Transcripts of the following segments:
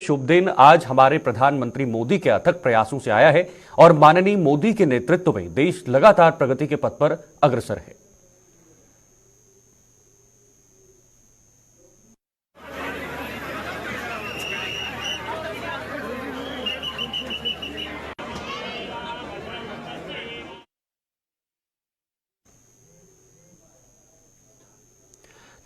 शुभ दिन आज हमारे प्रधानमंत्री मोदी के अथक प्रयासों से आया है और माननीय मोदी के नेतृत्व में देश लगातार प्रगति के पथ पर अग्रसर है।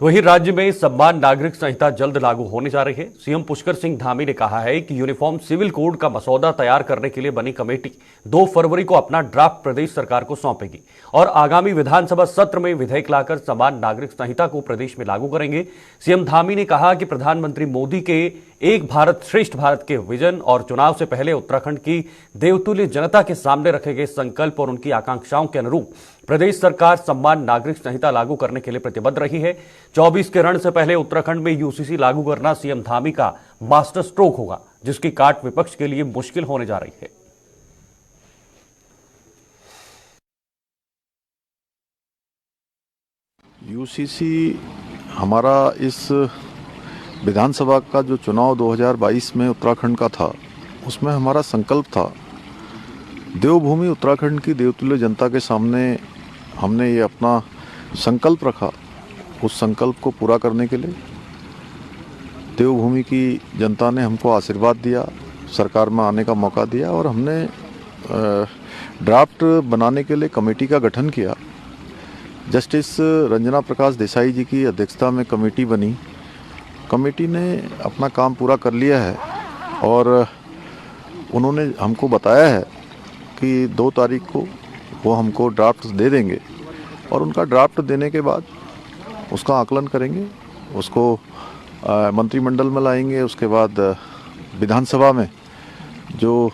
तो वहीं राज्य में सम्मान नागरिक संहिता जल्द लागू होने जा रही है। सीएम पुष्कर सिंह धामी ने कहा है कि यूनिफॉर्म सिविल कोड का मसौदा तैयार करने के लिए बनी कमेटी 2 फरवरी को अपना ड्राफ्ट प्रदेश सरकार को सौंपेगी और आगामी विधानसभा सत्र में विधेयक लाकर समान नागरिक संहिता को प्रदेश में लागू करेंगे। सीएम धामी ने कहा कि प्रधानमंत्री मोदी के एक भारत श्रेष्ठ भारत के विजन और चुनाव से पहले उत्तराखंड की देवतुल्य जनता के सामने रखे गए संकल्प और उनकी आकांक्षाओं के अनुरूप प्रदेश सरकार समान नागरिक संहिता लागू करने के लिए प्रतिबद्ध रही है। 24 के रण से पहले उत्तराखंड में यूसीसी लागू करना सीएम धामी का मास्टर स्ट्रोक होगा, जिसकी काट विपक्ष के लिए मुश्किल होने जा रही है। यूसीसी हमारा इस विधानसभा का जो चुनाव 2022 में उत्तराखंड का था, उसमें हमारा संकल्प था देवभूमि उत्तराखंड की देवतुल्य जनता के सामने हमने ये अपना संकल्प रखा। उस संकल्प को पूरा करने के लिए देवभूमि की जनता ने हमको आशीर्वाद दिया, सरकार में आने का मौका दिया और हमने ड्राफ्ट बनाने के लिए कमेटी का गठन किया। जस्टिस रंजना प्रकाश देसाई जी की अध्यक्षता में कमेटी बनी। कमेटी ने अपना काम पूरा कर लिया है और उन्होंने हमको बताया है कि 2 तारीख को वो हमको ड्राफ्ट दे देंगे और उनका ड्राफ्ट देने के बाद उसका आकलन करेंगे, उसको मंत्रिमंडल में लाएंगे। उसके बाद विधानसभा में जो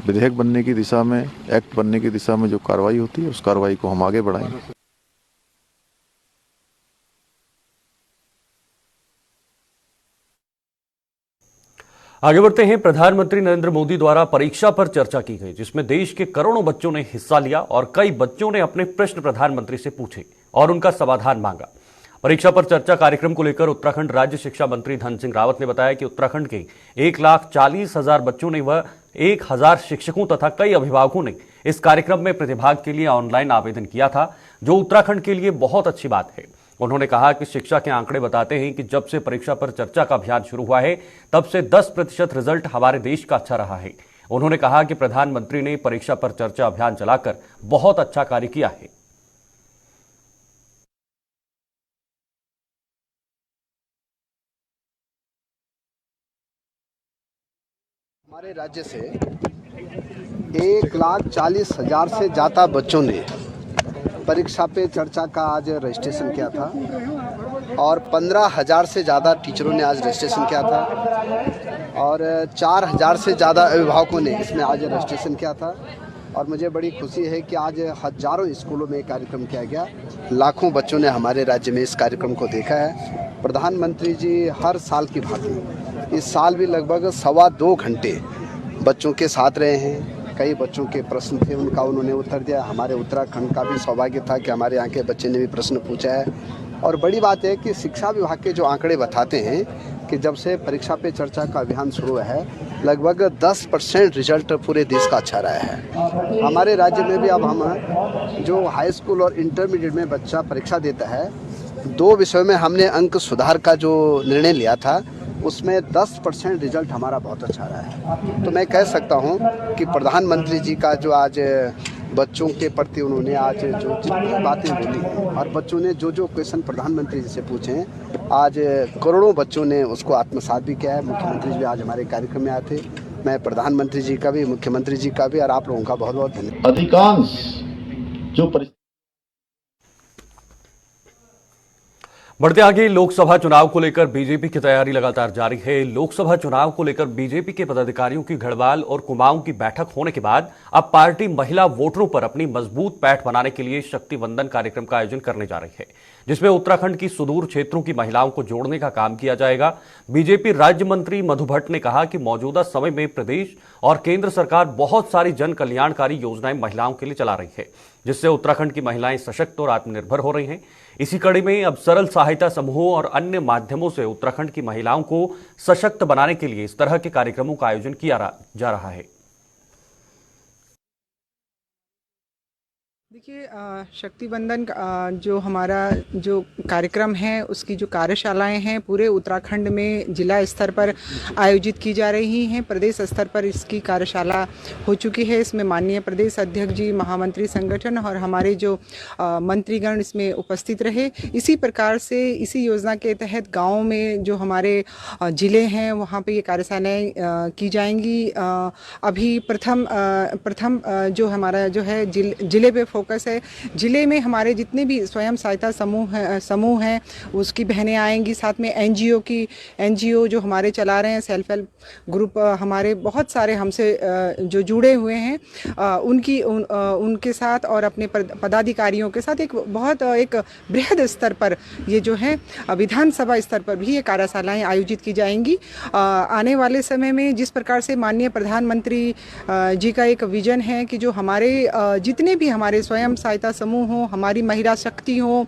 विधेयक बनने की दिशा में, एक्ट बनने की दिशा में जो कार्रवाई होती है, उस कार्रवाई को हम आगे बढ़ाएंगे। आगे बढ़ते हैं। प्रधानमंत्री नरेंद्र मोदी द्वारा परीक्षा पर चर्चा की गई, जिसमें देश के करोड़ों बच्चों ने हिस्सा लिया और कई बच्चों ने अपने प्रश्न प्रधानमंत्री से पूछे और उनका समाधान मांगा। परीक्षा पर चर्चा कार्यक्रम को लेकर उत्तराखंड राज्य शिक्षा मंत्री धन सिंह रावत ने बताया कि उत्तराखंड के 1,40,000 बच्चों ने व 1,000 शिक्षकों तथा कई अभिभावकों ने इस कार्यक्रम में प्रतिभाग के लिए ऑनलाइन आवेदन किया था, जो उत्तराखंड के लिए बहुत अच्छी बात है। उन्होंने कहा कि शिक्षा के आंकड़े बताते हैं कि जब से परीक्षा पर चर्चा का अभियान शुरू हुआ है, तब से 10% रिजल्ट हमारे देश का अच्छा रहा है। उन्होंने कहा कि प्रधानमंत्री ने परीक्षा पर चर्चा अभियान चलाकर बहुत अच्छा कार्य किया है। हमारे राज्य से 1,40,000 से ज़्यादा बच्चों ने परीक्षा पे चर्चा का आज रजिस्ट्रेशन किया था और 15,000 से ज़्यादा टीचरों ने आज रजिस्ट्रेशन किया था और 4,000 से ज़्यादा अभिभावकों ने इसमें आज रजिस्ट्रेशन किया था। और मुझे बड़ी खुशी है कि आज हज़ारों स्कूलों में कार्यक्रम किया गया। लाखों बच्चों ने हमारे राज्य में इस कार्यक्रम को देखा है। प्रधानमंत्री जी हर साल की भांति इस साल भी लगभग 2.25 घंटे बच्चों के साथ रहे हैं। कई बच्चों के प्रश्न थे, उनका उन्होंने उत्तर दिया। हमारे उत्तराखंड का भी सौभाग्य था कि हमारे यहाँ के बच्चे ने भी प्रश्न पूछा है। और बड़ी बात है कि शिक्षा विभाग के जो आंकड़े बताते हैं कि जब से परीक्षा पे चर्चा का अभियान शुरू है, लगभग 10% रिजल्ट पूरे देश का अच्छा रहा है। हमारे राज्य में भी अब हम जो हाई स्कूल और इंटरमीडिएट में बच्चा परीक्षा देता है, 2 विषयों में हमने अंक सुधार का जो निर्णय लिया था, उसमें 10% रिजल्ट हमारा बहुत अच्छा रहा है। तो मैं कह सकता हूं कि प्रधानमंत्री जी का जो आज बच्चों के प्रति उन्होंने आज जो जितनी बातें बोली हैं और बच्चों ने जो क्वेश्चन प्रधानमंत्री जी से पूछे हैं, आज करोड़ों बच्चों ने उसको आत्मसात भी किया है। मुख्यमंत्री जी भी आज हमारे कार्यक्रम में आए थे। मैं प्रधानमंत्री जी का भी, मुख्यमंत्री जी का भी और आप लोगों का बहुत बहुत धन्यवाद। अधिकांश जो बढ़ते आगे, लोकसभा चुनाव को लेकर बीजेपी की तैयारी लगातार जारी है। लोकसभा चुनाव को लेकर बीजेपी के पदाधिकारियों की गढ़वाल और कुमाऊं की बैठक होने के बाद अब पार्टी महिला वोटरों पर अपनी मजबूत पैठ बनाने के लिए शक्ति वंदन कार्यक्रम का आयोजन करने जा रही है, जिसमें उत्तराखंड की सुदूर क्षेत्रों की महिलाओं को जोड़ने का काम किया जाएगा। बीजेपी राज्य मंत्री मधु भट्ट ने कहा कि मौजूदा समय में प्रदेश और केंद्र सरकार बहुत सारी जन कल्याणकारी योजनाएं महिलाओं के लिए चला रही है, जिससे उत्तराखंड की महिलाएं सशक्त और आत्मनिर्भर हो रही हैं। इसी कड़ी में अब सरल सहायता समूहों और अन्य माध्यमों से उत्तराखंड की महिलाओं को सशक्त बनाने के लिए इस तरह के कार्यक्रमों का आयोजन किया जा रहा है। देखिए, शक्ति बंधन जो हमारा जो कार्यक्रम है उसकी जो कार्यशालाएं हैं पूरे उत्तराखंड में जिला स्तर पर आयोजित की जा रही हैं। प्रदेश स्तर पर इसकी कार्यशाला हो चुकी है। इसमें माननीय प्रदेश अध्यक्ष जी, महामंत्री संगठन और हमारे जो मंत्रीगण इसमें उपस्थित रहे। इसी प्रकार से इसी योजना के तहत गाँव में जो हमारे ज़िले हैं वहाँ पे ये कार्यशालाएँ की जाएंगी। अभी प्रथम जो हमारा जो है ज़िले पे फोकस है। ज़िले में हमारे जितने भी स्वयं सहायता समूह हैं उसकी बहनें आएंगी। साथ में एनजीओ जो हमारे चला रहे हैं, सेल्फ हेल्प ग्रुप हमारे बहुत सारे हमसे जो जुड़े हुए हैं उनके साथ और अपने पदाधिकारियों के साथ एक बृहद स्तर पर ये जो है विधानसभा स्तर पर भी ये कार्यशालाएं आयोजित की जाएंगी। आने वाले समय में जिस प्रकार से माननीय प्रधानमंत्री जी का एक विजन है कि जो हमारे जितने भी हमारे स्वयं सहायता समूह हों, हमारी महिला शक्ति हों,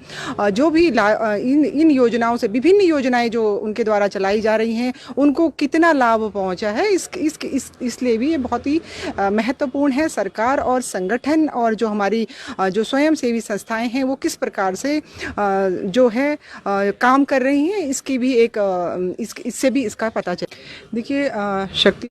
जो भी इन योजनाओं से विभिन्न योजनाएं जो उनके द्वारा चलाई जा रही हैं उनको कितना लाभ पहुंचा है, इसलिए भी ये बहुत ही महत्वपूर्ण है। सरकार और संगठन और जो हमारी जो स्वयं सेवी संस्थाएं हैं वो किस प्रकार से जो है काम कर रही हैं, इसकी भी इससे भी इसका पता चले। देखिए, शक्ति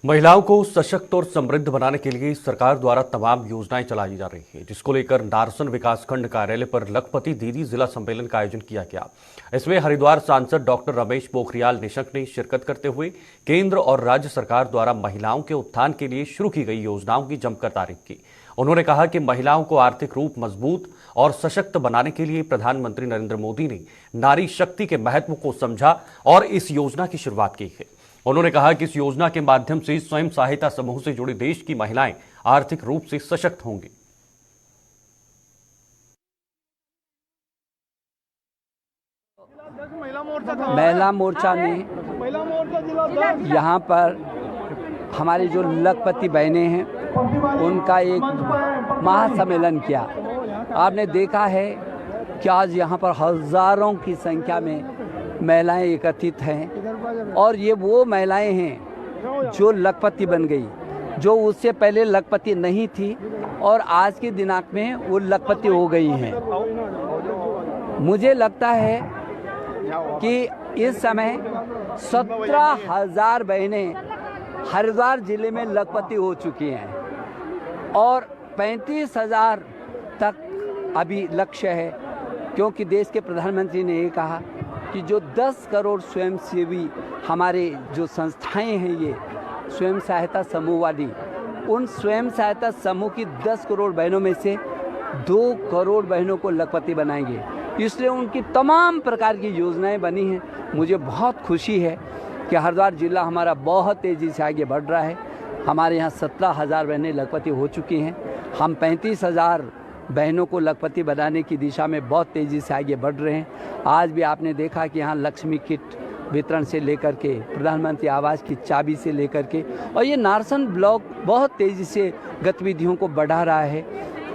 महिलाओं को सशक्त और समृद्ध बनाने के लिए सरकार द्वारा तमाम योजनाएं चलाई जा रही हैं, जिसको लेकर नारसन विकासखंड कार्यालय पर लखपति दीदी जिला सम्मेलन का आयोजन किया गया। इसमें हरिद्वार सांसद डॉक्टर रमेश पोखरियाल निशंक ने शिरकत करते हुए केंद्र और राज्य सरकार द्वारा महिलाओं के उत्थान के लिए शुरू की गई योजनाओं की जमकर तारीफ की। उन्होंने कहा कि महिलाओं को आर्थिक रूप मजबूत और सशक्त बनाने के लिए प्रधानमंत्री नरेंद्र मोदी ने नारी शक्ति के महत्व को समझा और इस योजना की शुरुआत की है। उन्होंने कहा कि इस योजना के माध्यम से स्वयं सहायता समूह से जुड़ी देश की महिलाएं आर्थिक रूप से सशक्त होंगी। महिला मोर्चा ने यहाँ पर हमारी जो लखपति बहनें हैं उनका एक महासम्मेलन किया। आपने देखा है कि आज यहाँ पर हजारों की संख्या में महिलाएं एकत्रित हैं और ये वो महिलाएं हैं जो लखपति बन गई, जो उससे पहले लखपति नहीं थी और आज के दिनांक में वो लखपति हो गई हैं। मुझे लगता है कि इस समय 17,000 बहनें हरिद्वार जिले में लखपति हो चुकी हैं और 35,000 तक अभी लक्ष्य है, क्योंकि देश के प्रधानमंत्री ने ये कहा कि जो 10 करोड़ स्वयंसेवी हमारे जो संस्थाएं हैं, ये स्वयं सहायता समूह वाली, उन स्वयं सहायता समूह की 10 करोड़ बहनों में से 2 करोड़ बहनों को लखपति बनाएंगे। इसलिए उनकी तमाम प्रकार की योजनाएं बनी हैं। मुझे बहुत खुशी है कि हरिद्वार जिला हमारा बहुत तेज़ी से आगे बढ़ रहा है। हमारे यहाँ 17,000 बहनें लखपति हो चुकी हैं। हम 35,000 बहनों को लखपति बनाने की दिशा में बहुत तेज़ी से आगे बढ़ रहे हैं। आज भी आपने देखा कि यहाँ लक्ष्मी किट वितरण से लेकर के प्रधानमंत्री आवास की चाबी से लेकर के, और ये नारसन ब्लॉक बहुत तेज़ी से गतिविधियों को बढ़ा रहा है।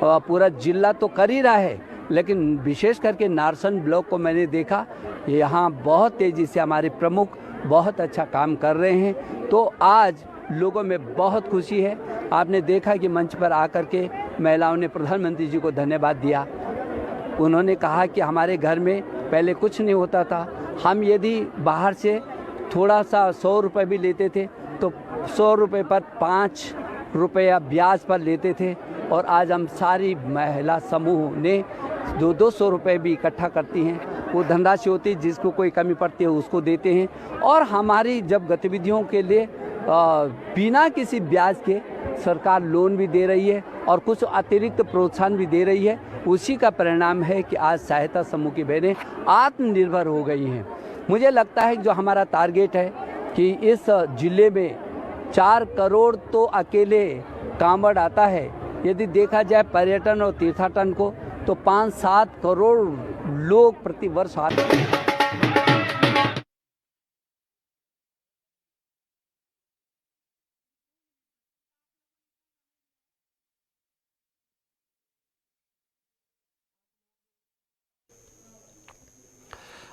और पूरा जिला तो कर ही रहा है, लेकिन विशेष करके नारसन ब्लॉक को मैंने देखा, यहाँ बहुत तेज़ी से हमारे प्रमुख बहुत अच्छा काम कर रहे हैं। तो आज लोगों में बहुत खुशी है। आपने देखा कि मंच पर आकर के महिलाओं ने प्रधानमंत्री जी को धन्यवाद दिया। उन्होंने कहा कि हमारे घर में पहले कुछ नहीं होता था, हम यदि बाहर से थोड़ा सा 100 रुपये भी लेते थे तो 100 रुपये पर 5 रुपया ब्याज पर लेते थे, और आज हम सारी महिला समूह ने 200 रुपये भी इकट्ठा करती हैं। वो धनराशि होती है, जिसको कोई कमी पड़ती है उसको देते हैं, और हमारी जब गतिविधियों के लिए बिना किसी ब्याज के सरकार लोन भी दे रही है और कुछ अतिरिक्त प्रोत्साहन भी दे रही है। उसी का परिणाम है कि आज सहायता समूह की बहनें आत्मनिर्भर हो गई हैं। मुझे लगता है जो हमारा टारगेट है कि इस जिले में 4 करोड़ तो अकेले कांवड़ आता है। यदि देखा जाए पर्यटन और तीर्थाटन को, तो 5-7 करोड़ लोग प्रति वर्ष आते हैं।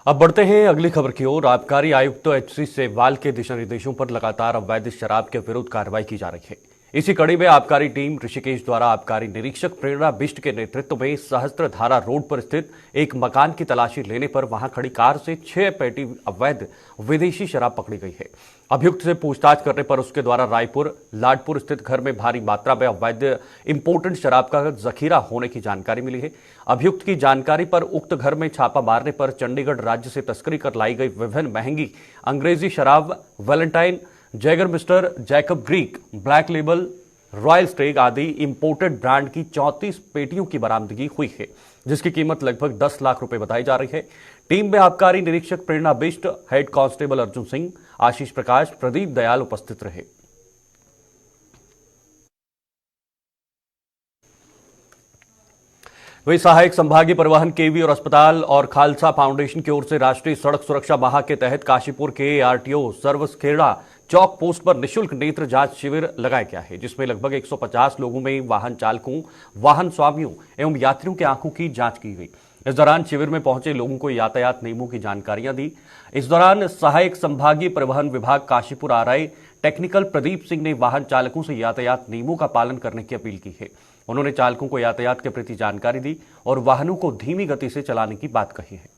अब बढ़ते हैं अगली खबर की ओर। आबकारी आयुक्त एचसी सेवाल के दिशा निर्देशों पर लगातार अवैध शराब के विरुद्ध कार्रवाई की जा रही है। इसी कड़ी में आबकारी टीम ऋषिकेश द्वारा आबकारी निरीक्षक प्रेरणा बिष्ट के नेतृत्व में सहस्त्रधारा रोड पर स्थित एक मकान की तलाशी लेने पर वहां खड़ी कार से 6 पेटी अवैध विदेशी शराब पकड़ी गई है। अभियुक्त से पूछताछ करने पर उसके द्वारा रायपुर लाडपुर स्थित घर में भारी मात्रा में अवैध इंपोर्टेड शराब का जखीरा होने की जानकारी मिली है। अभियुक्त की जानकारी पर उक्त घर में छापा मारने पर चंडीगढ़ राज्य से तस्करी कर लाई गई विभिन्न महंगी अंग्रेजी शराब, Valentine, Jaeger mister, Jacob Greek, black label, royal स्टेग आदि इंपोर्टेड ब्रांड की 34 पेटियों की बरामदगी हुई है, जिसकी कीमत लगभग 10 लाख रुपए बताई जा रही है। टीम में आबकारी निरीक्षक प्रेरणा बिष्ट, हेड कांस्टेबल अर्जुन सिंह, आशीष प्रकाश, प्रदीप दयाल उपस्थित रहे। वही सहायक संभागीय परिवहन केवी और अस्पताल और खालसा फाउंडेशन की ओर से राष्ट्रीय सड़क सुरक्षा माह के तहत काशीपुर के आरटीओ सर्वखेड़ा चौक पोस्ट पर निःशुल्क नेत्र जांच शिविर लगाया गया है, जिसमें लगभग 150 लोगों में वाहन चालकों, वाहन स्वामियों एवं यात्रियों की आंखों की जांच की गई। इस दौरान शिविर में पहुंचे लोगों को यातायात नियमों की जानकारियां दी। इस दौरान सहायक संभागीय परिवहन विभाग काशीपुर आरआई टेक्निकल प्रदीप सिंह ने वाहन चालकों से यातायात नियमों का पालन करने की अपील की है। उन्होंने चालकों को यातायात के प्रति जानकारी दी और वाहनों को धीमी गति से चलाने की बात कही है।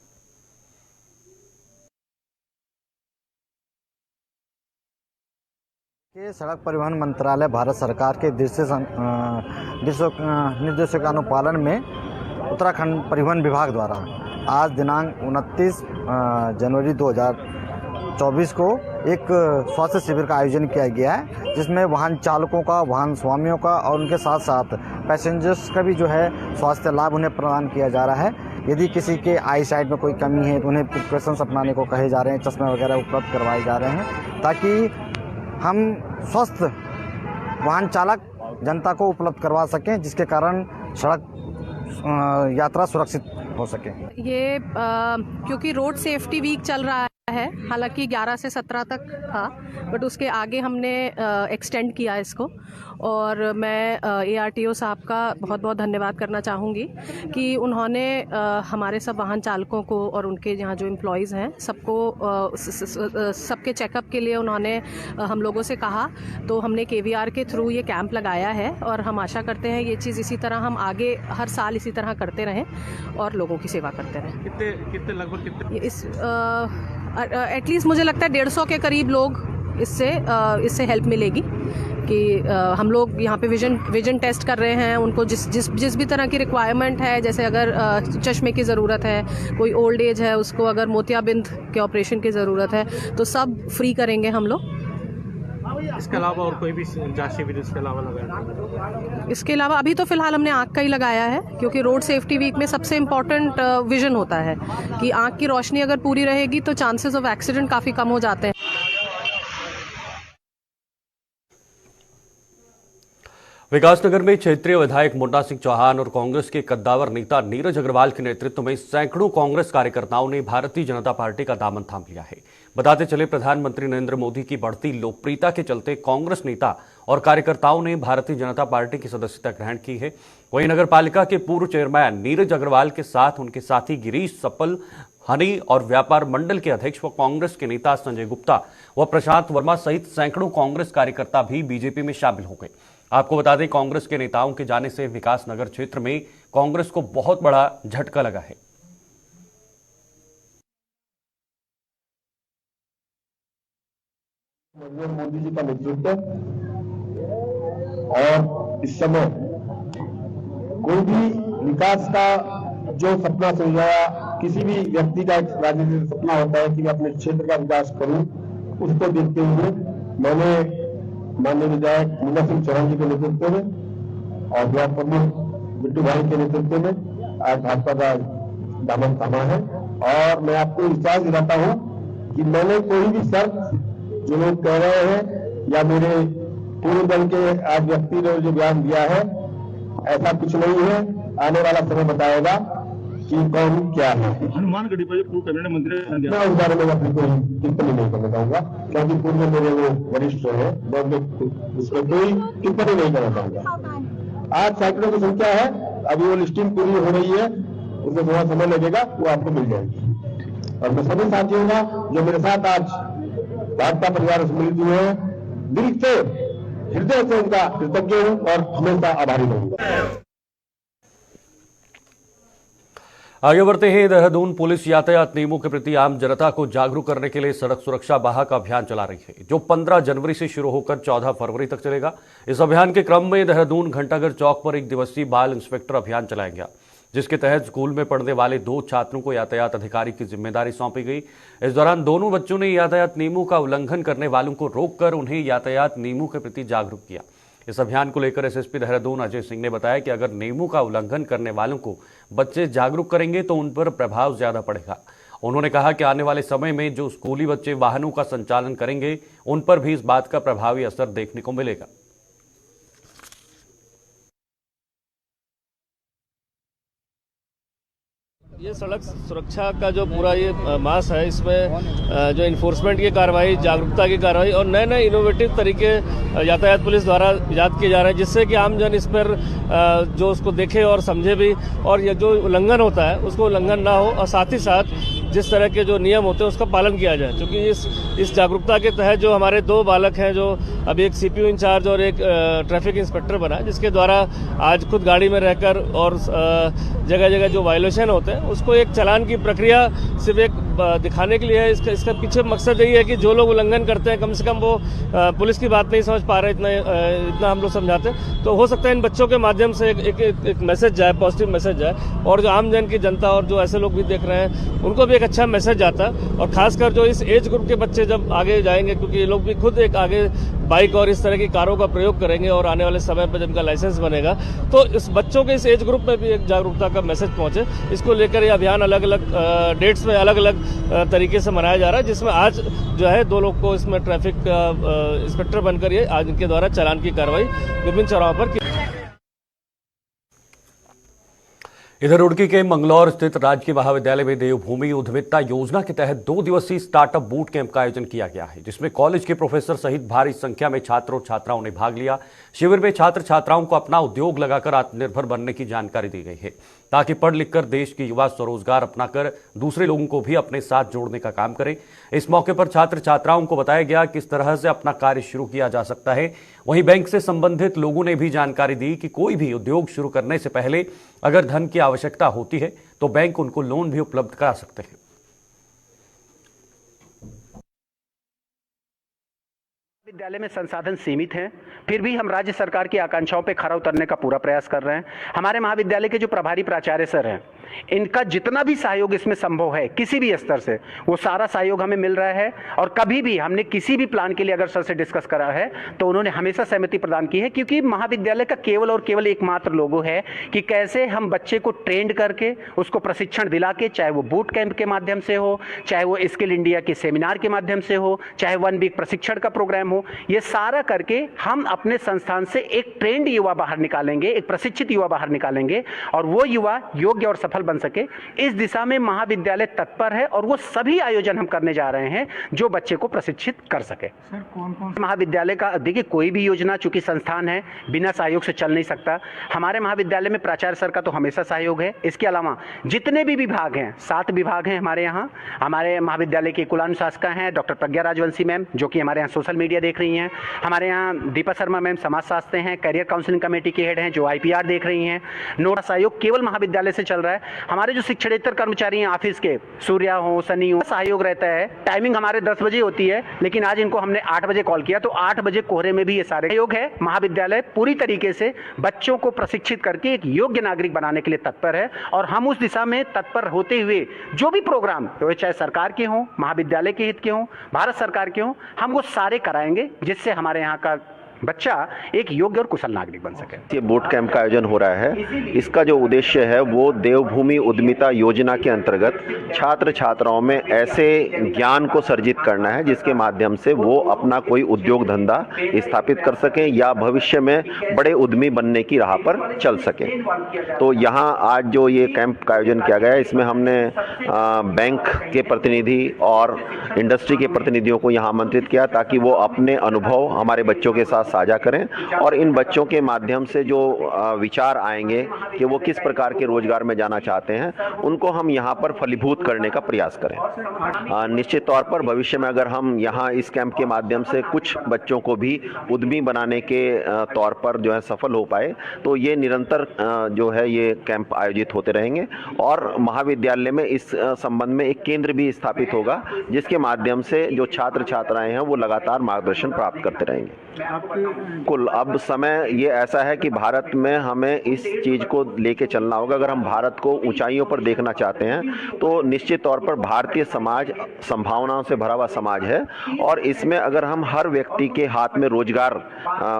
सड़क परिवहन मंत्रालय भारत सरकार के निर्देशों में उत्तराखंड परिवहन विभाग द्वारा आज दिनांक 29 जनवरी 2024 को एक स्वास्थ्य शिविर का आयोजन किया गया है, जिसमें वाहन चालकों का, वाहन स्वामियों का और उनके साथ साथ पैसेंजर्स का भी जो है स्वास्थ्य लाभ उन्हें प्रदान किया जा रहा है। यदि किसी के आई साइड में कोई कमी है तो उन्हें प्रिकॉशंस अपनाने को कहे जा रहे हैं, चश्मे वगैरह उपलब्ध करवाए जा रहे हैं, ताकि हम स्वस्थ वाहन चालक जनता को उपलब्ध करवा सकें, जिसके कारण सड़क यात्रा सुरक्षित हो सके। ये क्योंकि रोड सेफ्टी वीक चल रहा है, हालांकि 11 से 17 तक था, बट उसके आगे हमने एक्सटेंड किया इसको। और मैं ARTO साहब का बहुत बहुत धन्यवाद करना चाहूँगी कि उन्होंने हमारे सब वाहन चालकों को और उनके यहाँ जो एम्प्लॉयज़ हैं सबको सबके चेकअप के लिए उन्होंने हम लोगों से कहा, तो हमने KVR के थ्रू ये कैंप लगाया है और हम आशा करते हैं ये चीज़ इसी तरह हम आगे हर साल इसी तरह करते रहें और लोगों की सेवा करते रहें। कितने लगभग इस एटलीस्ट मुझे लगता है 150 के करीब लोग इससे हेल्प मिलेगी कि हम लोग यहाँ पे विजन टेस्ट कर रहे हैं। उनको जिस भी तरह की रिक्वायरमेंट है, जैसे अगर चश्मे की ज़रूरत है, कोई ओल्ड एज है, उसको अगर मोतियाबिंद के ऑपरेशन की ज़रूरत है, तो सब फ्री करेंगे हम लोग। इसके अलावा और कोई भी जांच शिविर इसके अलावा लगाया? इसके अलावा अभी तो फिलहाल हमने आँख का ही लगाया है, क्योंकि रोड सेफ्टी वीक में सबसे इम्पोर्टेंट विजन होता है कि आँख की रोशनी अगर पूरी रहेगी तो चांसेस ऑफ एक्सीडेंट काफ़ी कम हो जाते हैं। विकासनगर में क्षेत्रीय विधायक मुन्ना सिंह चौहान और कांग्रेस के कद्दावर नेता नीरज अग्रवाल के नेतृत्व में सैकड़ों कांग्रेस कार्यकर्ताओं ने भारतीय जनता पार्टी का दामन थाम लिया है। बताते चले, प्रधानमंत्री नरेंद्र मोदी की बढ़ती लोकप्रियता के चलते कांग्रेस नेता और कार्यकर्ताओं ने भारतीय जनता पार्टी की सदस्यता ग्रहण की है। वहीं नगर पालिका के पूर्व चेयरमैन नीरज अग्रवाल के साथ उनके साथी गिरीश सप्पल, हनी और व्यापार मंडल के अध्यक्ष व कांग्रेस के नेता संजय गुप्ता व प्रशांत वर्मा सहित सैकड़ों कांग्रेस कार्यकर्ता भी बीजेपी में शामिल हो गए। आपको बता दें, कांग्रेस के नेताओं के जाने से विकासनगर क्षेत्र में कांग्रेस को बहुत बड़ा झटका लगा है। मोदी जी का नेतृत्व और इस समय कोई भी विकास का जो सपना सुलझाया, किसी भी व्यक्ति का एक राजनीतिक सपना होता है कि मैं अपने क्षेत्र का विकास करूं, उसको देखते हुए मैंने माननीय विधायक मुन्ना सिंह चौहान जी के नेतृत्व में और ब्लॉक प्रमुख बिट्टू भाई के नेतृत्व में आज भाजपा का दामन थामा है। और मैं आपको विश्वास दिलाता हूं कि मैंने कोई भी शर्त जो लोग कह रहे हैं या मेरे पूर्व दल के आज व्यक्ति ने जो बयान दिया है, ऐसा कुछ नहीं है। आने वाला समय बताएगा कि कौन क्या है। हनुमानगढ़ी पर पूर्व कैबिनेट मंत्री, मैं उस बारे में अपनी कोई टिप्पणी नहीं करना चाहूंगा, क्योंकि पूर्व में मेरे वो वरिष्ठ है, उसमें कोई टिप्पणी नहीं करना चाहूंगा। आज सैकड़ों की संख्या है, अभी वो लिस्टिंग पूरी हो रही है, उसमें थोड़ा समय लगेगा, वो आपको मिल जाएगी। और मैं सभी साथियों का जो मेरे साथ आज भाजपा परिवार से मिलित हुए हैं, दिल से हृदय से उनका कृतज्ञ हूं और हमेशा आभारी रहूंगा। आगे बढ़ते हैं। देहरादून पुलिस यातायात नियमों के प्रति आम जनता को जागरूक करने के लिए सड़क सुरक्षा वाहक अभियान चला रही है, जो 15 जनवरी से शुरू होकर 14 फरवरी तक चलेगा। इस अभियान के क्रम में देहरादून घंटाघर चौक पर 1 दिवसीय बाल इंस्पेक्टर अभियान चलाया गया, जिसके तहत स्कूल में पढ़ने वाले 2 छात्रों को यातायात अधिकारी की जिम्मेदारी सौंपी गई। इस दौरान दोनों बच्चों ने यातायात नियमों का उल्लंघन करने वालों को रोककर उन्हें यातायात नियमों के प्रति जागरूक किया। इस अभियान को लेकर एसएसपी देहरादून अजय सिंह ने बताया कि अगर नियमों का उल्लंघन करने वालों को बच्चे जागरूक करेंगे तो उन पर प्रभाव ज्यादा पड़ेगा। उन्होंने कहा कि आने वाले समय में जो स्कूली बच्चे वाहनों का संचालन करेंगे, उन पर भी इस बात का प्रभावी असर देखने को मिलेगा। ये सड़क सुरक्षा का जो पूरा ये मास है, इसमें जो इन्फोर्समेंट की कार्रवाई, जागरूकता की कार्रवाई और नए नए इनोवेटिव तरीके यातायात पुलिस द्वारा इजाद किए जा रहे हैं, जिससे कि आम जन इस पर जो उसको देखे और समझे भी, और ये जो उल्लंघन होता है उसको उल्लंघन ना हो, और साथ ही साथ जिस तरह के जो नियम होते हैं उसका पालन किया जाए। क्योंकि इस जागरूकता के तहत जो हमारे 2 बालक हैं, जो अभी एक सीपीयू इंचार्ज और एक ट्रैफिक इंस्पेक्टर बना, जिसके द्वारा आज खुद गाड़ी में रहकर और जगह जगह जो वायलेशन होते हैं उसको एक चालान की प्रक्रिया सिर्फ एक दिखाने के लिए है। इसका पीछे मकसद यही है कि जो लोग उल्लंघन करते हैं, कम से कम वो पुलिस की बात नहीं समझ पा रहे, इतना हम लोग समझाते हैं, तो हो सकता है इन बच्चों के माध्यम से एक मैसेज जाए, पॉजिटिव मैसेज जाए, और जो आम जन की जनता और जो ऐसे लोग भी देख रहे हैं उनको भी एक अच्छा मैसेज जाता है। और खासकर जो इस एज ग्रुप के बच्चे जब आगे जाएंगे, क्योंकि ये लोग भी खुद एक आगे बाइक और इस तरह की कारों का प्रयोग करेंगे और आने वाले समय पर जब इनका लाइसेंस बनेगा, तो इस बच्चों के इस एज ग्रुप में भी एक जागरूकता का मैसेज पहुंचे। इसको लेकर ये अभियान अलग अलग डेट्स में अलग अलग तरीके से मनाया जा रहा है, जिसमें आज जो है 2 लोग को इसमें ट्रैफिक इंस्पेक्टर बनकर ये आज इनके द्वारा चालान की कार्रवाई विभिन्न चौराहों पर की। इधर रुड़की के मंगलौर स्थित राजकीय महाविद्यालय में देवभूमि उद्यमिता योजना के तहत 2 दिवसीय स्टार्टअप बूट कैंप का आयोजन किया गया है, जिसमें कॉलेज के प्रोफेसर सहित भारी संख्या में छात्र और छात्राओं ने भाग लिया। शिविर में छात्र छात्राओं को अपना उद्योग लगाकर आत्मनिर्भर बनने की जानकारी दी गई है, ताकि पढ़ लिखकर देश के युवा स्वरोजगार अपनाकर दूसरे लोगों को भी अपने साथ जोड़ने का काम करें। इस मौके पर छात्र छात्राओं को बताया गया किस तरह से अपना कार्य शुरू किया जा सकता है। वहीं बैंक से संबंधित लोगों ने भी जानकारी दी कि कोई भी उद्योग शुरू करने से पहले अगर धन की आवश्यकता होती है तो बैंक उनको लोन भी उपलब्ध करा सकते हैं। विद्यालय में संसाधन सीमित हैं, फिर भी हम राज्य सरकार की आकांक्षाओं पर खरा उतरने का पूरा प्रयास कर रहे हैं। हमारे महाविद्यालय के जो प्रभारी प्राचार्य सर हैं, इनका जितना भी सहयोग इसमें संभव है किसी भी स्तर से, वो सारा सहयोग हमें मिल रहा है। और कभी भी हमने किसी भी प्लान के लिए अगर सर से डिस्कस करा है तो उन्होंने हमेशा सहमति प्रदान की है, क्योंकि महाविद्यालय का केवल और केवल एकमात्र लोगो है कि कैसे हम बच्चे को ट्रेंड करके उसको प्रशिक्षण दिला के, चाहे वो बूट कैंप के माध्यम से हो, चाहे वो स्किल इंडिया के सेमिनार के माध्यम से हो, चाहे 1 वीक प्रशिक्षण का प्रोग्राम हो, ये सारा करके हम अपने संस्थान से एक ट्रेंड युवा बाहर निकालेंगे, एक प्रशिक्षित युवा बाहर निकालेंगे, और वो युवा योग्य और सफल बन सके। इस दिशा में महाविद्यालय तत्पर है और वो सभी आयोजन हम करने जा रहे हैं जो बच्चे को प्रशिक्षित कर सके। सर, कौन महाविद्यालय का, देखिए कोई भी योजना चूंकि संस्थान है बिना सहयोग से चल नहीं सकता। हमारे महाविद्यालय में प्राचार्य सर का तो हमेशा सहयोग है। इसके अलावा जितने भी विभाग हैं, 7 विभाग हैं हमारे यहाँ। हमारे महाविद्यालय की कुलानुशासिका हैं डॉक्टर प्रज्ञा राजवंशी मैम, जो कि हमारे यहाँ सोशल मीडिया देख रही हैं। हमारे यहाँ दीपा शर्मा मैम समाजशास्त्र हैं, करियर काउंसलिंग कमेटी के हेड हैं जो IPR देख रही हैं। नोडा सहयोग केवल महाविद्यालय से चल रहा है। हमारे जो शिक्षणेतर कर्मचारी हैं ऑफिस के, सूर्या हो, सनी हो, सहयोग रहता है। टाइमिंग हमारे 10 बजे होती है, लेकिन आज इनको हमने 8 बजे कॉल किया तो 8 बजे कोहरे में भी ये सारे सहयोग है। महाविद्यालय पूरी तरीके से बच्चों को प्रशिक्षित करके एक योग्य नागरिक बनाने के लिए तत्पर है, और हम उस दिशा में तत्पर होते हुए जो भी प्रोग्राम, तो चाहे सरकार के हों, महाविद्यालय के हित के हों, भारत सरकार के हों, हम वो सारे कराएंगे, जिससे हमारे यहाँ का बच्चा एक योग्य और कुशल नागरिक बन सके। ये बूट कैंप का आयोजन हो रहा है। इसका जो उद्देश्य है वो देवभूमि उद्यमिता योजना के अंतर्गत छात्र छात्राओं में ऐसे ज्ञान को सर्जित करना है जिसके माध्यम से वो अपना कोई उद्योग धंधा स्थापित कर सकें या भविष्य में बड़े उद्यमी बनने की राह पर चल सकें। तो यहाँ आज जो ये कैंप का आयोजन किया गया है, इसमें हमने बैंक के प्रतिनिधि और इंडस्ट्री के प्रतिनिधियों को यहाँ आमंत्रित किया ताकि वो अपने अनुभव हमारे बच्चों के साथ साझा करें और इन बच्चों के माध्यम से जो विचार आएंगे कि वो किस प्रकार के रोजगार में जाना चाहते हैं, उनको हम यहाँ पर फलीभूत करने का प्रयास करें। निश्चित तौर पर भविष्य में अगर हम यहाँ इस कैंप के माध्यम से कुछ बच्चों को भी उद्यमी बनाने के तौर पर जो है सफल हो पाए, तो ये निरंतर जो है ये कैंप आयोजित होते रहेंगे और महाविद्यालय में इस संबंध में एक केंद्र भी स्थापित होगा, जिसके माध्यम से जो छात्र छात्राएं हैं वो लगातार मार्गदर्शन प्राप्त करते रहेंगे। कुल अब समय ये ऐसा है कि भारत में हमें इस चीज को लेके चलना होगा। अगर हम भारत को ऊंचाइयों पर देखना चाहते हैं तो निश्चित तौर पर भारतीय समाज संभावनाओं से भरा हुआ समाज है और इसमें अगर हम हर व्यक्ति के हाथ में रोजगार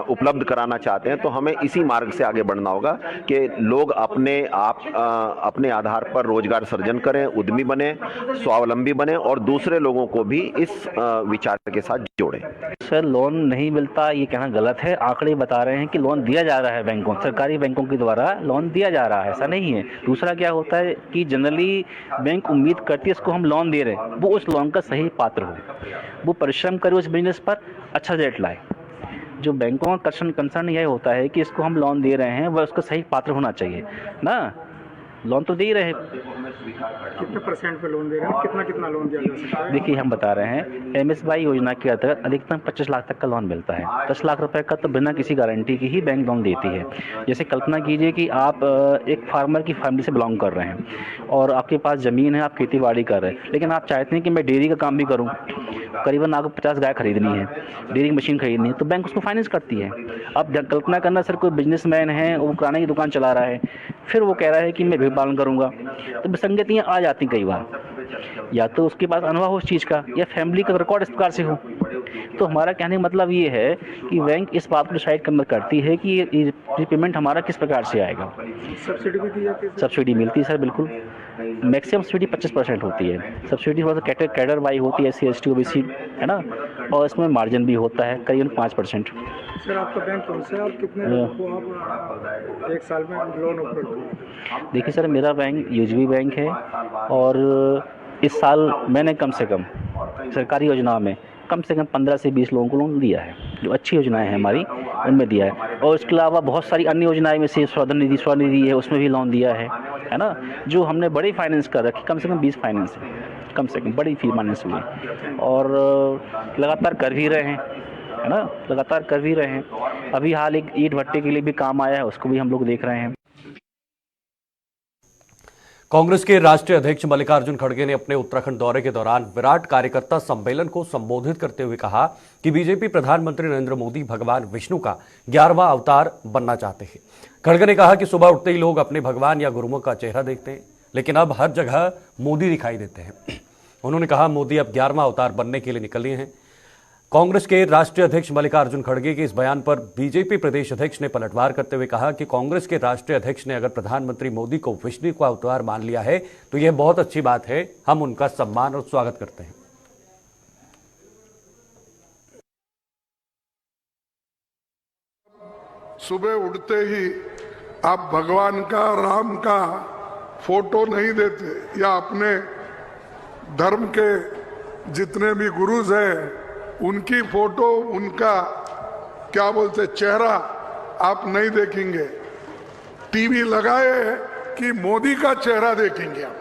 उपलब्ध कराना चाहते हैं तो हमें इसी मार्ग से आगे बढ़ना होगा कि लोग अपने आधार पर रोजगार सर्जन करें, उद्यमी बने, स्वावलंबी बने और दूसरे लोगों को भी इस विचार के साथ जोड़ें। सर, लोन नहीं मिलता ये कहना गलत है। आंकड़े बता रहे हैं कि लोन दिया जा रहा है, बैंकों, सरकारी बैंकों के द्वारा लोन दिया जा रहा है, ऐसा नहीं है। दूसरा क्या होता है कि जनरली बैंक उम्मीद करती है इसको हम लोन दे रहे हैं, वो उस लोन का सही पात्र हो, वो परिश्रम करे उस बिजनेस पर, अच्छा रिजल्ट लाए। जो बैंकों का कंसर्न यह होता है कि इसको हम लोन दे रहे हैं, वह उसका सही पात्र होना चाहिए ना। लोन तो दे ही रहे हैं। कितने % पे लोन दे रहे हैं, कितना लोन दिया जा सकता है? देखिए, हम बता रहे हैं MSY योजना के अंतर्गत अधिकतम 25 लाख तक का लोन मिलता है। 10 लाख रुपए का तो बिना किसी गारंटी के ही बैंक लोन देती है। जैसे कल्पना कीजिए कि आप एक फार्मर की फैमिली से बिलोंग कर रहे हैं और आपके पास ज़मीन है, आप खेती बाड़ी कर रहे हैं, लेकिन आप चाहते हैं कि मैं डेयरी का काम भी करूँ, करीबन आपको 50 गाय खरीदनी है, डेयरी मशीन खरीदनी है, तो बैंक उसको फाइनेंस करती है। अब कल्पना करना सर, कोई बिजनेसमैन है, वो किराने की दुकान चला रहा है, फिर वो कह रहा है कि मैं भेड़ पालन करूँगा, तो विसंगतियाँ आ जाती कई बार। या तो उसके पास अनुभव हो उस चीज़ का, या फैमिली का रिकॉर्ड इस प्रकार से हो। तो हमारा कहने का मतलब ये है कि बैंक इस बात को डिसाइड करती है कि ये पेमेंट हमारा किस प्रकार से आएगा। सब्सिडी भी दी जाती है? सब्सिडी मिलती है सर, बिल्कुल। मैक्सिमम सब्सिडी 25% होती है। सब्सिडी थोड़ा सा कैडर वाई होती है, SC ST OBC, है ना, और इसमें मार्जिन भी होता है करीबन 5%। सर, आपका बैंक कौन सा है और कितने लोगों को आप एक साल में लोन उपलब्ध हो? देखिए सर, मेरा बैंक UGB बैंक है और इस साल मैंने कम से कम सरकारी योजनाओं में कम से कम 15 से 20 लोगों को लोन दिया है। जो अच्छी योजनाएं हैं हमारी, उनमें दिया है। और इसके अलावा बहुत सारी अन्य योजनाएं में से स्वनिधि है, उसमें भी लोन दिया है ना। जो हमने बड़ी फाइनेंस कर रखी, कम से कम 20 फाइनेंस है, कम से कम बड़ी फाइनेंस हुई, और लगातार कर भी रहे हैं, है ना, लगातार कर भी रहे हैं। अभी हाल एक ईंट भट्टे के लिए भी काम आया है, उसको भी हम लोग देख रहे हैं। कांग्रेस के राष्ट्रीय अध्यक्ष मल्लिकार्जुन खड़गे ने अपने उत्तराखंड दौरे के दौरान विराट कार्यकर्ता सम्मेलन को संबोधित करते हुए कहा कि बीजेपी प्रधानमंत्री नरेंद्र मोदी भगवान विष्णु का 11वां अवतार बनना चाहते हैं। खड़गे ने कहा कि सुबह उठते ही लोग अपने भगवान या गुरुओं का चेहरा देखते हैं, लेकिन अब हर जगह मोदी दिखाई देते हैं। उन्होंने कहा मोदी अब 11वां अवतार बनने के लिए निकले हैं। कांग्रेस के राष्ट्रीय अध्यक्ष मल्लिकार्जुन खड़गे के इस बयान पर बीजेपी प्रदेश अध्यक्ष ने पलटवार करते हुए कहा कि कांग्रेस के राष्ट्रीय अध्यक्ष ने अगर प्रधानमंत्री मोदी को विष्णु का अवतार मान लिया है तो यह बहुत अच्छी बात है, हम उनका सम्मान और स्वागत करते हैं। सुबह उठते ही आप भगवान का, राम का फोटो नहीं देते या अपने धर्म के जितने भी गुरुज हैं उनकी फोटो, उनका क्या बोलते चेहरा आप नहीं देखेंगे। टीवी लगाए कि मोदी का चेहरा देखेंगे आप,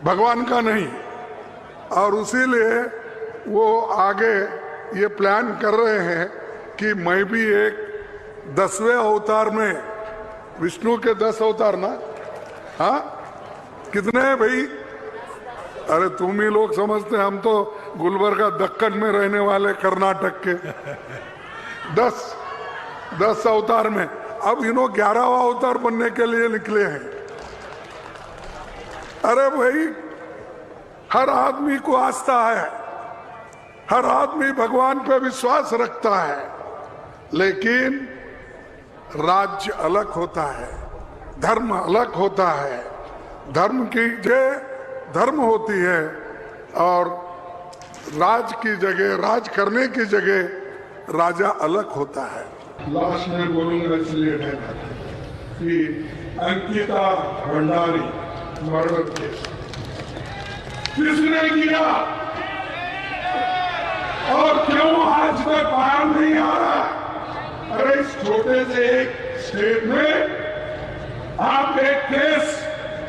भगवान का नहीं। और उसीलिए वो आगे ये प्लान कर रहे हैं कि मैं भी एक 10वें अवतार में, विष्णु के 10 अवतार ना, हाँ कितने हैं भाई? अरे तुम ही लोग समझते हैं, हम तो गुलबर्गा दक्कन में रहने वाले कर्नाटक के। 10 अवतार में अब इन्हों 11वां अवतार बनने के लिए निकले हैं। अरे भाई, हर आदमी को आस्था है, हर आदमी भगवान पे विश्वास रखता है, लेकिन राज्य अलग होता है, धर्म अलग होता है। धर्म की जगह धर्म होती है और राज की जगह, राज करने की जगह राजा अलग होता है। लास्ट में बोलूंगा इसलिए कि अंकिता भंडारी मर्डर केस किसने किया और क्यों आज तक बाहर नहीं आ रहा? छोटे से एक स्टेट में आप एक केस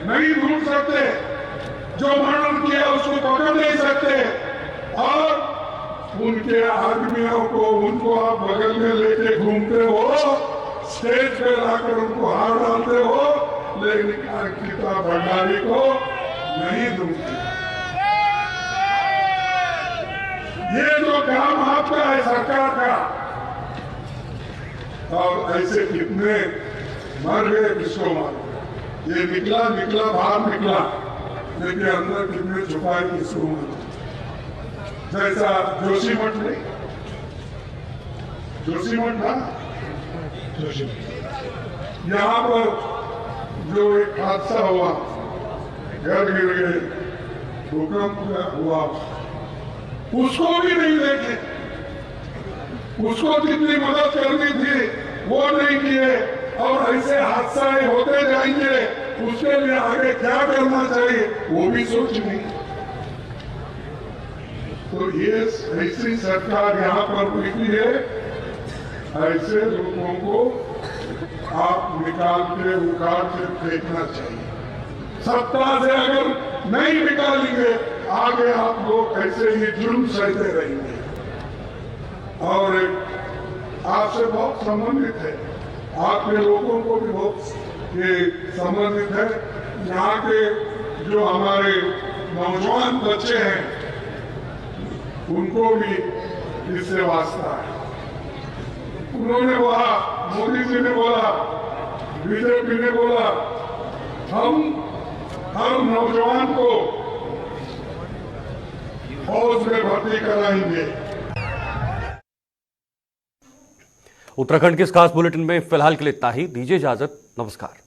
नहीं ढूंढ सकते, जो मर्डर किया उसको पकड़ नहीं सकते, और उनके आदमियों को उनको आप बगल में लेके घूमते हो, स्टेज पे लाकर उनको हार डालते हो, लेकिन अंकिता भंडारी को नहीं दूंगी। ये जो काम आपका है सरकार का, और ऐसे कितने मर गए, किसको मार, ये निकला बाहर निकला, लेकिन अंदर कितने छुपाए, किसको मार। जैसा जोशीमठ नहीं, जोशीमठ था, यहाँ पर जो एक हादसा हुआ, घर गिर गए, भूकंप हुआ, उसको भी नहीं देखे, उसको जितनी मदद करनी थी वो नहीं किए, और ऐसे हादसे होते जाएंगे, उसके लिए आगे क्या करना चाहिए वो भी सोच नहीं। तो ये ऐसी सरकार यहाँ पर बैठी है, ऐसे लोगों को आप निकाल के उखाड़ के फेंकना चाहिए। सत्ता से अगर नहीं निकालेंगे, आगे आप लोग ऐसे ही जुर्म सहते रहेंगे। और आपसे बहुत संबंधित है, आपके लोगों को भी बहुत ये संबंधित है, यहाँ के जो हमारे नौजवान बच्चे हैं उनको भी इससे वास्ता है। उन्होंने बोला, मोदी जी ने बोला, बीजेपी ने बोला, हम हर नौजवान को फौज में भर्ती कराएंगे। उत्तराखंड के इस खास बुलेटिन में फिलहाल के लिए इतना ही। दीजिए इजाजत, नमस्कार।